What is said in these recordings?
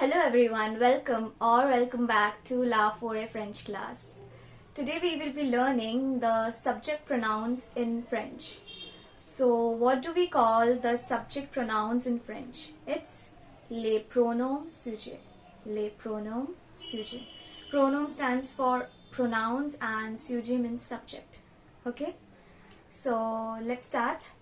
Hello everyone, welcome back to La Forêt French Class. Today we will be learning the subject pronouns in French. So what do we call the subject pronouns in French? It's les pronoms sujets. Les pronoms sujets. Pronom stands for pronouns and sujet means subject. Okay? So let's start.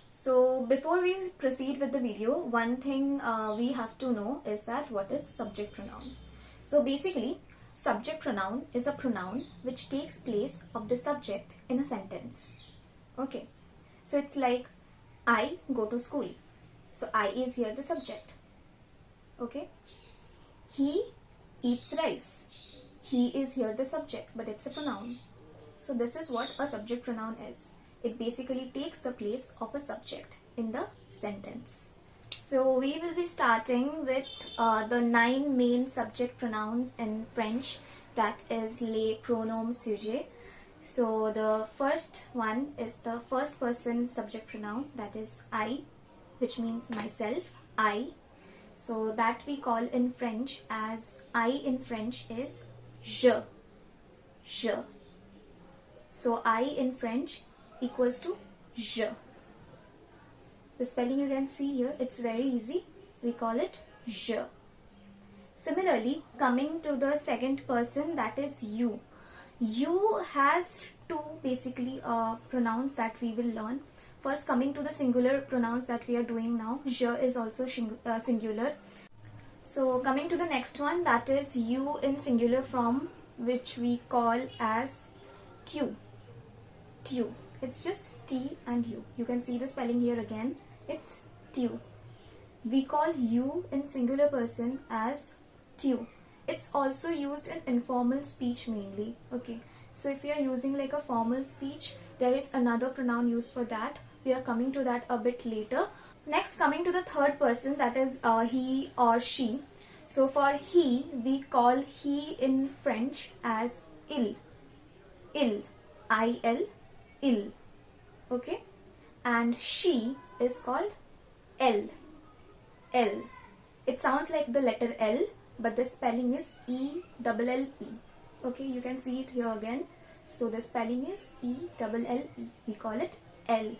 So before we proceed with the video, one thing we have to know is that what is subject pronoun. So basically, subject pronoun is a pronoun which takes place of the subject in a sentence. Okay, so it's like I go to school. So I is here the subject. Okay, he eats rice. He is here the subject, but it's a pronoun. So this is what a subject pronoun is. It basically takes the place of a subject in the sentence. So we will be starting with the 9 main subject pronouns in French, that is les pronoms sujets. So the first one is the first person subject pronoun, that is I, which means myself, I. So that we call in French as I in French is je. Je. So I in French equals to je. The spelling you can see here, it's very easy. We call it je. Similarly, coming to the second person, that is you. You has two basically pronouns that we will learn. First, coming to the singular pronouns that we are doing now, je is also singular. So coming to the next one, that is you in singular form, which we call as tu. Tu. It's just T and U. You can see the spelling here again. It's tu. We call you in singular person as tu. It's also used in informal speech mainly. Okay. So if you are using like a formal speech, there is another pronoun used for that. We are coming to that a bit later. Next, coming to the third person, that is he or she. So for he, we call he in French as il. Il. I-L. Il. Okay, and she is called elle. Elle. It sounds like the letter L, but the spelling is E-double-L-E. Okay, you can see it here again. So the spelling is E-double-L-E. We call it elle.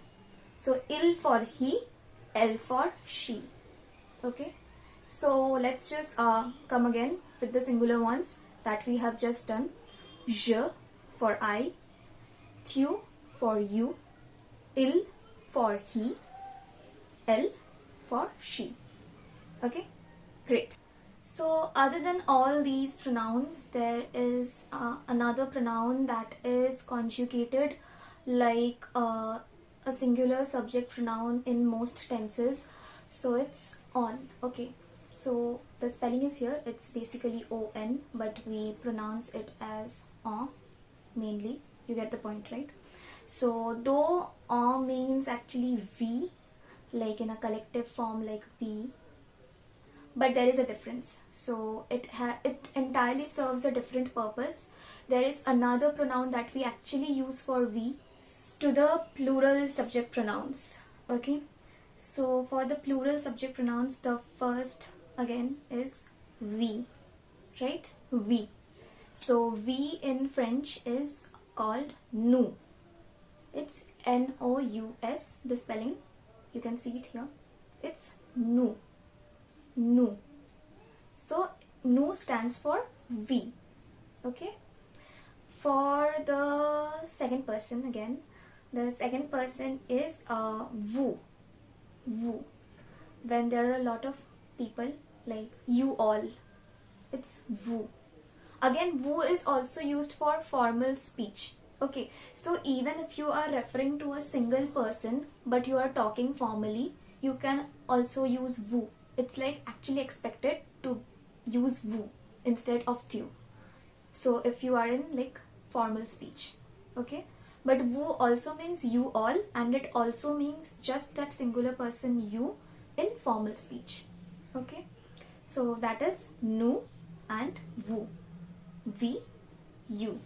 So il for he, elle for she. Okay, so let's just come again with the singular ones that we have just done. Je for I, tu for you, il for he, elle for she. Okay, great. So other than all these pronouns, there is another pronoun that is conjugated like a singular subject pronoun in most tenses. So it's on. Okay, so the spelling is here. It's basically on, but we pronounce it as on mainly. You get the point, right? So though means actually we, like in a collective form like we, but there is a difference. So it entirely serves a different purpose. There is another pronoun that we actually use for we to the plural subject pronouns. Okay, so for the plural subject pronouns, the first again is we, right? We. So we in French is called nous. It's N-O-U-S, the spelling. You can see it here. It's nous. Nous. So, nous stands for we. Okay. For the second person again, the second person is vous. Vous. When there are a lot of people like you all, it's vous. Again, vous is also used for formal speech. Okay, so even if you are referring to a single person but you are talking formally, you can also use vous. It's like actually expected to use vous instead of tu. So if you are in like formal speech, okay, but vous also means you all, and it also means just that singular person you in formal speech. Okay, so that is nous and vous. We, you.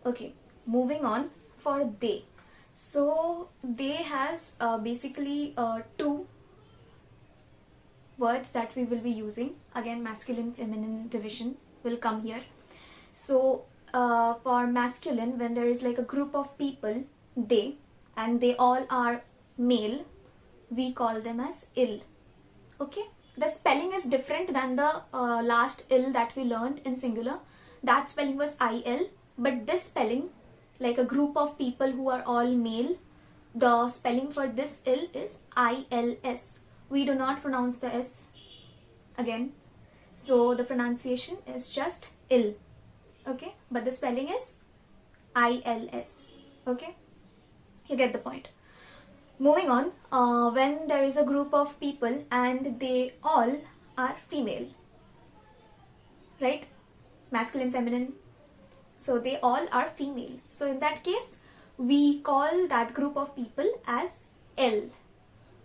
Okay, moving on for they. So they has basically two words that we will be using. Again, masculine, feminine division will come here. So for masculine, when there is like a group of people, they, and they all are male, we call them as ill. Okay, the spelling is different than the last ill that we learned in singular. That spelling was IL, but this spelling, like a group of people who are all male, the spelling for this ill is ILS. We do not pronounce the S again, so the pronunciation is just ill. Okay, but the spelling is ILS. Okay, you get the point. Moving on, when there is a group of people and they all are female, right? Masculine, feminine, so they all are female. So in that case, we call that group of people as L.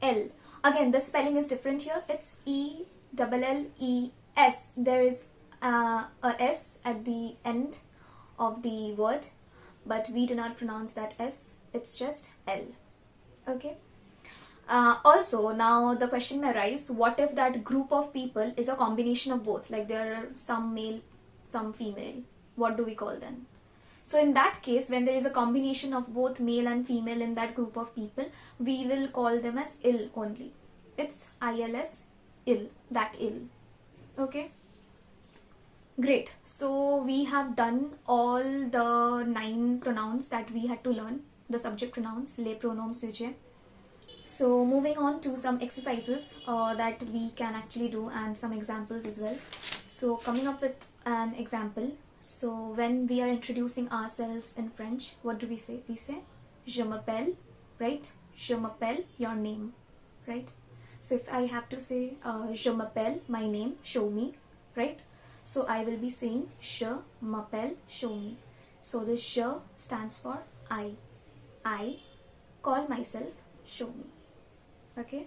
L. Again, the spelling is different here. It's ELLES. There is a S at the end of the word, but we do not pronounce that S. It's just L. Okay. Also, now the question may arise, what if that group of people is a combination of both? Like there are some male, some female. What do we call them? So in that case, when there is a combination of both male and female in that group of people, we will call them as ill only. It's ILS, ill, that ill. Okay. Great. So we have done all the 9 pronouns that we had to learn. The subject pronouns, les pronoms, sujets. So moving on to some exercises that we can actually do and some examples as well. So coming up with an example. So when we are introducing ourselves in French, what do we say? We say je m'appelle, right? Je m'appelle, your name, right? So if I have to say je m'appelle, my name, show me, right? So I will be saying je m'appelle, show me. So the je stands for I. I call myself, show me. Okay,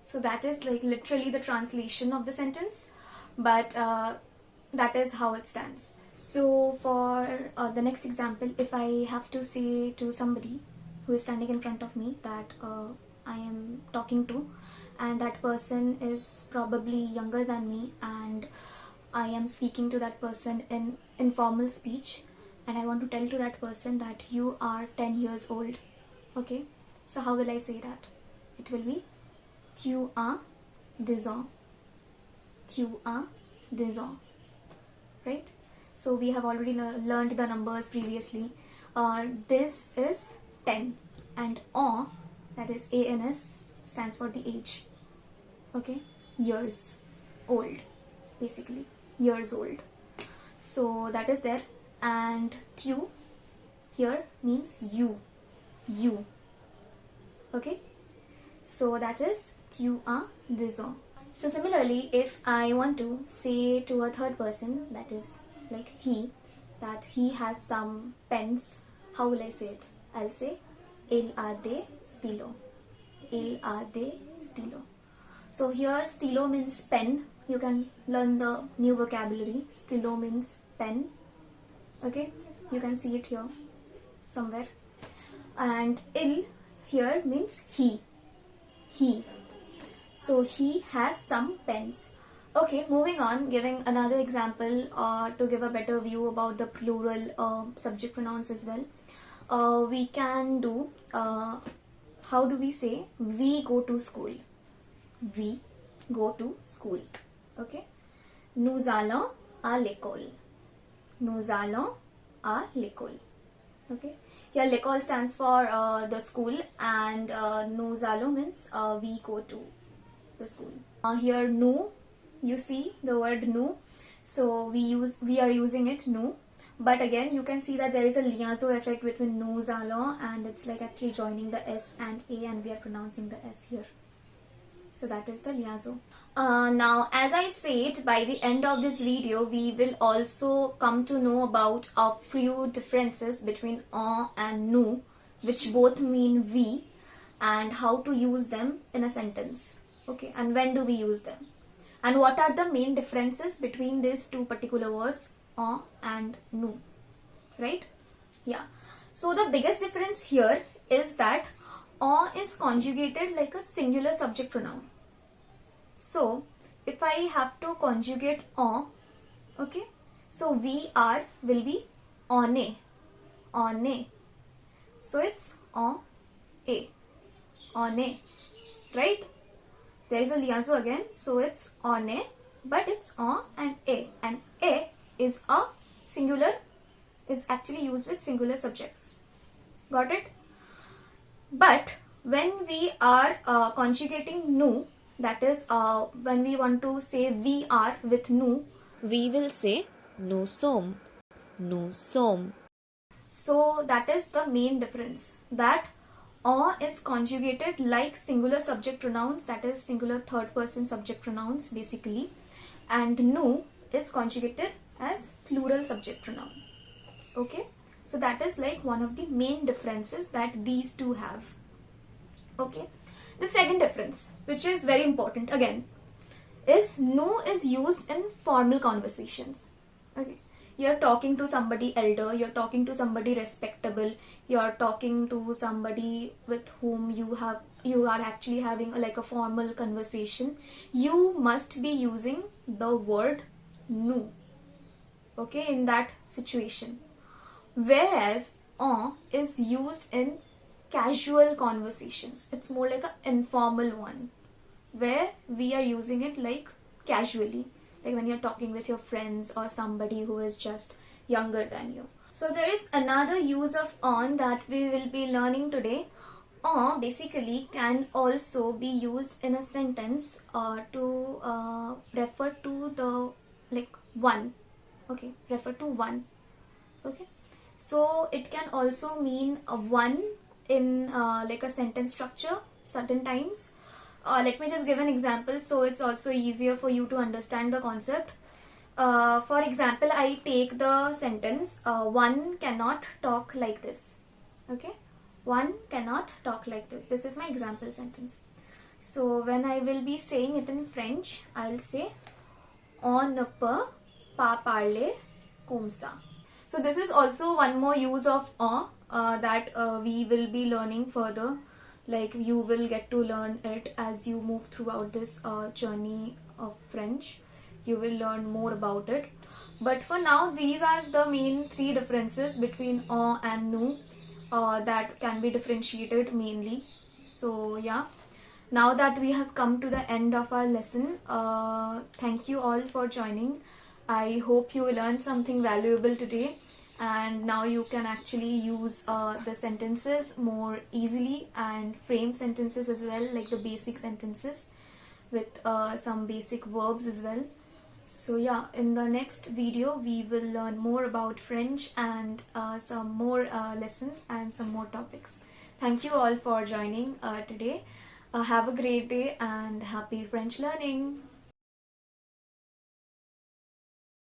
so that is like literally the translation of the sentence, but that is how it stands. So for the next example, if I have to say to somebody who is standing in front of me that I am talking to, and that person is probably younger than me, and I am speaking to that person in informal speech, and I want to tell to that person that you are 10 years old. Okay, so how will I say that? It will be tu as 10 ans. Tu as 10 ans. Right? So we have already learned the numbers previously. This is 10, and ans, that is ANS, stands for the age. Okay, years old, basically years old. So that is there, and tu here means you. Okay, so that is tu as 10 ans. So similarly, if I want to say to a third person, that is like he, that he has some pens, how will I say it? I'll say il a des stylos. Il a des stylos. So here stylo means pen. You can learn the new vocabulary. Stylo means pen. Okay, you can see it here somewhere. And il here means he. So he has some pens. Okay, moving on, giving another example to give a better view about the plural subject pronouns as well. We can do, how do we say we go to school? We go to school. Okay. Nous allons à l'école. Nous allons à l'école. Okay. Here l'école stands for the school, and nous allons means we go to the school. Here nous, you see the word nous, so we are using it nous, but again you can see that there is a liaison effect between nous allons, and it's like actually joining the S and A, and we are pronouncing the S here. So that is the liaison. Now, as I said, by the end of this video, we will also come to know about a few differences between en and nous, which both mean we, and how to use them in a sentence. Okay, and when do we use them? And what are the main differences between these two particular words, en and nous, right? Yeah. So the biggest difference here is that en is conjugated like a singular subject pronoun. So if I have to conjugate on, okay, so we are will be on a, so it's on a, right? There is a liaison again, so it's on a, but it's on and a is a singular, is actually used with singular subjects. Got it? But when we are conjugating nu, that is when we want to say we are with nu, we will say nu som. So that is the main difference, that on is conjugated like singular subject pronouns, that is singular third person subject pronouns basically, and nu is conjugated as plural subject pronoun. Okay, so that is like one of the main differences that these two have. Okay, the second difference, which is very important again, is nu is used in formal conversations. Okay, you're talking to somebody elder, you're talking to somebody respectable, you're talking to somebody with whom you are actually having like a formal conversation, you must be using the word nu, okay, in that situation. Whereas on is used in casual conversations, it's more like an informal one where we are using it like casually, like when you're talking with your friends or somebody who is just younger than you. So there is another use of on that we will be learning today. On basically can also be used in a sentence to refer to the like one. Okay, refer to one. Okay, so it can also mean a one in like a sentence structure certain times. Let me just give an example so it's also easier for you to understand the concept. For example, I take the sentence, one cannot talk like this. Okay, one cannot talk like this. This is my example sentence. So when I will be saying it in French, I'll say on ne peut pas parler comme ça. So this is also one more use of that we will be learning further. Like you will get to learn it as you move throughout this journey of French. You will learn more about it. But for now, these are the main three differences between and nu that can be differentiated mainly. So yeah, now that we have come to the end of our lesson, thank you all for joining. I hope you learned something valuable today, and now you can actually use the sentences more easily and frame sentences as well, like the basic sentences with some basic verbs as well. So yeah, in the next video we will learn more about French and some more lessons and some more topics. Thank you all for joining today. Have a great day and happy French learning.